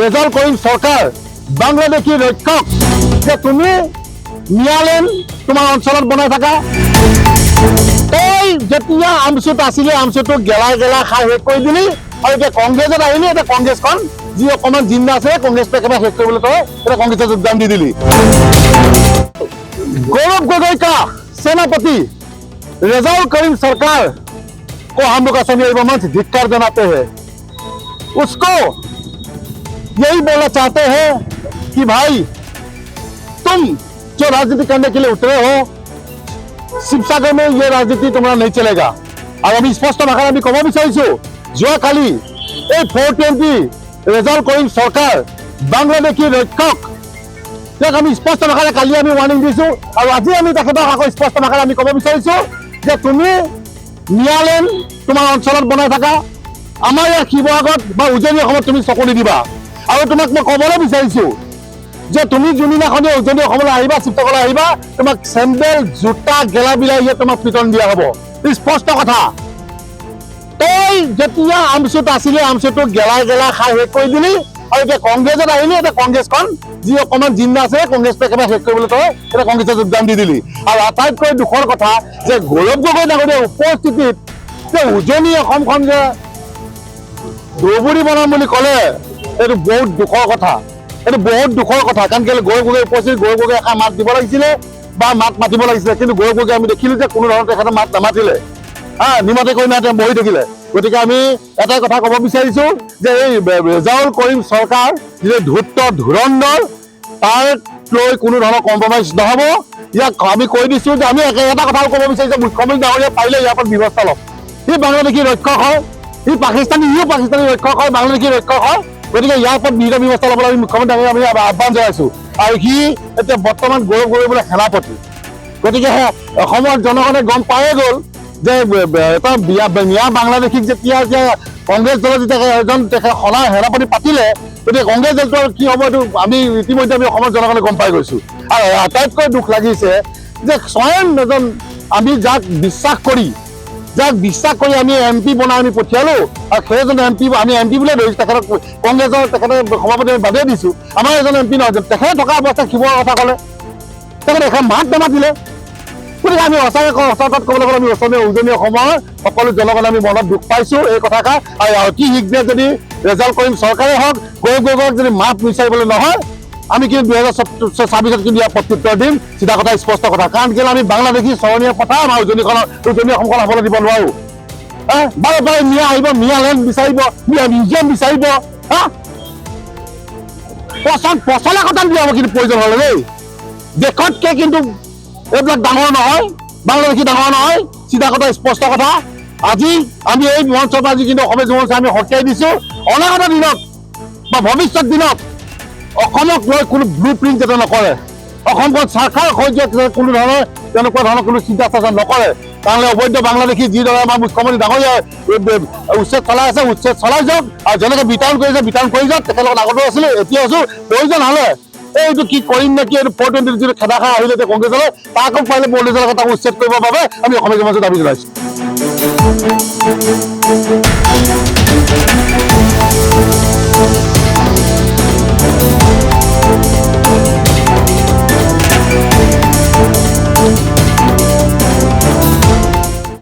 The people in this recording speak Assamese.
রেজাল্ট করিম সরকার বাংলাদেশী রক্ষক যে তুমি নিয়ালেন তোমার অঞ্চলত বনাই থাকা তই যেতিয়া আমচুত আছিলে আমচুটো গেলাই গেলা খাই শেষ কৰি দিলি আৰু এতিয়া কংগ্ৰেছত আহিলি এতিয়া কংগ্ৰেছখন যি অকণমান জিন্দা আছে কংগ্ৰেছটো একেবাৰে শেষ কৰিবলৈ তই এতিয়া কংগ্ৰেছত যোগদান দি দিলি गौरव गोगोई का सेनापति रेजाउल करीम सरकार को हम लोग असमिया मंच धिक्कार जनाते हैं। उसको यही बोलना चाहते हैं कि भाई तुम जो राजनीति करने के लिए उतरे हो शिवसागर में ये राजनीति तुम्हारा नहीं चलेगा। और अभी स्पष्ट भाषा আমি কব বিচাৰিছো যোৱাকালি এই 420 ৰেজাউল কৰিম সৰকাৰ বাংলাদেশী ৰক্ষক আমি স্পষ্ট ভাষাৰে কালি আমি ওয়াৰ্নিং দিছো আৰু আজি আমি তেখেতক আকৌ স্পষ্ট ভাষাৰে আমি কব বিচাৰিছো যে তুমি নিয়ালেন তোমাৰ অঞ্চলত বনাই থাকা আমাৰ ইয়াৰ শিৱসাগৰত বা উজনি অসমত তুমি চকু নিদিবা আৰু তোমাক মই কবলৈ বিচাৰিছো যে তুমি যোনদিনাখনি উজনি অসমলৈ আহিবা শিৱসাগৰলৈ আহিবা তোমাক চেণ্ডেল জোতা গেলা বিলাহীয়ে তোমাক পিটন দিয়া হ'ব স্পষ্ট কথা তই যেতিয়া আমচুত আছিলে আমচুটো গেলা গেলা খাই শেষ কৰি দিলি আৰু এতিয়া কংগ্ৰেছত আহিলি এতিয়া কংগ্ৰেছখন যি অকণমান জিন্দা আছে কংগ্ৰেছটো একেবাৰে শেষ কৰিবলৈ তই এতিয়া কংগ্ৰেছত যোগদান দি দিলি আৰু আটাইতকৈ দুখৰ কথা যে গৌৰৱ গগৈ ডাঙৰীয়াৰ উপস্থিতিত যে উজনি অসমখন যে দৌবুৰী বনাম বুলি ক'লে এইটো বহুত দুখৰ কথা এইটো বহুত দুখৰ কথা কাৰণ কেলৈ গৌৰৱ গগৈ উপস্থিত গৌৰৱ গগৈ এষাৰ মাত দিব লাগিছিলে বা মাত মাতিব লাগিছিলে কিন্তু গৌৰৱ গগৈ আমি দেখিলো যে কোনো ধৰণৰ তেখেতে মাত নামাতিলে নিমাতে কৈ না বহি থাকিলে গতিকে আমি এটাই কথা ক'ব বিচাৰিছো যে এই ৰেজাউল কৰিম সৰকাৰ যে ধূৰ্ত ধুৰন্ধৰ তাৰ লৈ কোনো ধৰণৰ কম্প্ৰমাইজ নহ'ব ইয়াক আমি কৈ দিছো যে আমি এটা কথাও ক'ব বিচাৰিছো মুখ্যমন্ত্ৰী ডাঙৰীয়া পাৰিলে ইয়াৰ পৰা ব্যৱস্থা লওক সি বাংলাদেশী ৰক্ষক হয় সি পাকিস্তানী ৰক্ষক হয় বাংলাদেশী ৰক্ষক হয় গতিকে ইয়াৰ ওপৰত বিহিত ব্যৱস্থা ল'বলৈ আমি মুখ্যমন্ত্ৰী ডাঙৰীয়া আমি আহ্বান জনাইছো আৰু সি এতিয়া বৰ্তমান গৌৰৱ গগৈ বোলে সেনাপতি গতিকে অসমৰ জনগণে গম পায়ে গ'ল যে এটা মিয়া বাংলাদেশীক যেতিয়া যে কংগ্ৰেছ দলে যেতিয়া এজন সলাই সেনাপতি পাতিলে গতিকে কংগ্ৰেছ দলটোৰ কি হ'ব এইটো আমি ইতিমধ্যে আমি অসমৰ জনগণে গম পাই গৈছো আৰু আটাইতকৈ দুখ লাগিছে যে স্বয়ং এজন আমি যাক বিশ্বাস কৰি আমি MP বনাই আমি পঠিয়ালো আৰু সেইজন MP আমি MP বুলিয়ে ধৰিছো তেখেতক কংগ্ৰেছৰ তেখেতে সভাপতি আমি বাদেই দিছো আমাৰ এজন MP নহয় তেখেতে থকা অৱস্থাত শিৱৰ কথা ক'লে তেখেতে এখন মাত নামাতিলে গতিকে আমি সঁচাকৈ সঁচাত ক'বলৈ গ'লে আমি উজনি অসমৰ সকলো জনগণে আমি মনত দুখ পাইছো এই কথাষাৰ আৰু অতি শীঘ্ৰে যদি ৰেজাউল কৰিম সৰকাৰে হওক গৌৰৱ গগৈক যদি মাপ বিচাৰিবলৈ নহয় আমি কিন্তু 2026 কিন্তু ইয়াৰ প্ৰত্যুত্তৰ দিম চিধা কথা স্পষ্ট কথা কাৰণ কেলৈ আমি বাংলাদেশী চৰণীয়া পথা আমাৰ উজনি অসমখন হ'বলৈ দিব নোৱাৰো বাৰে বাৰে মিয়া আহিব মিয়া লেণ্ড বিচাৰিব মিয়া মিউজিয়াম বিচাৰিব পচলা কথা দিয়াব কিন্তু প্ৰয়োজন হ'লে দেই দেশতকৈ কিন্তু এইবিলাক ডাঙৰ নহয় বাংলাদেশী ডাঙৰ নহয় চিধা কথা স্পষ্ট কথা আজি আমি এই মঞ্চত আজি কিন্তু অসমীয়া যুৱ মঞ্চ আমি হকিয়াই দিছো অনাগত দিনত বা ভৱিষ্যত দিনত অসমক লৈ কোনো ব্লু প্ৰিণ্ট যাতে নকৰে অসমখন চাৰখাৰ হৈ যোৱা কোনো ধৰণৰ তেনেকুৱা ধৰণৰ কোনো চিন্তা চৰ্চা নকৰে কাৰণলে অবৈধ বাংলাদেশী যিদৰে আমাৰ মুখ্যমন্ত্ৰী ডাঙৰীয়াই উচ্ছেদ চলাই আছে উচ্ছেদ চলাই যাওক আৰু যেনেকৈ বিতৰণ কৰিছে বিতৰণ কৰি যাওক তেখেতলোকৰ আগতো আছিলো এতিয়া আছো প্ৰয়োজন হ'লে এইটো কি কৰিম নেকি এইটো 420 যিটো খেদাখাৰ আহিলে কংগ্ৰেছলৈ তাকো পাৰিলে 40 তাক উচ্ছেদ কৰিবৰ বাবে আমি অসমীয়া সমাজত দাবী জনাইছো।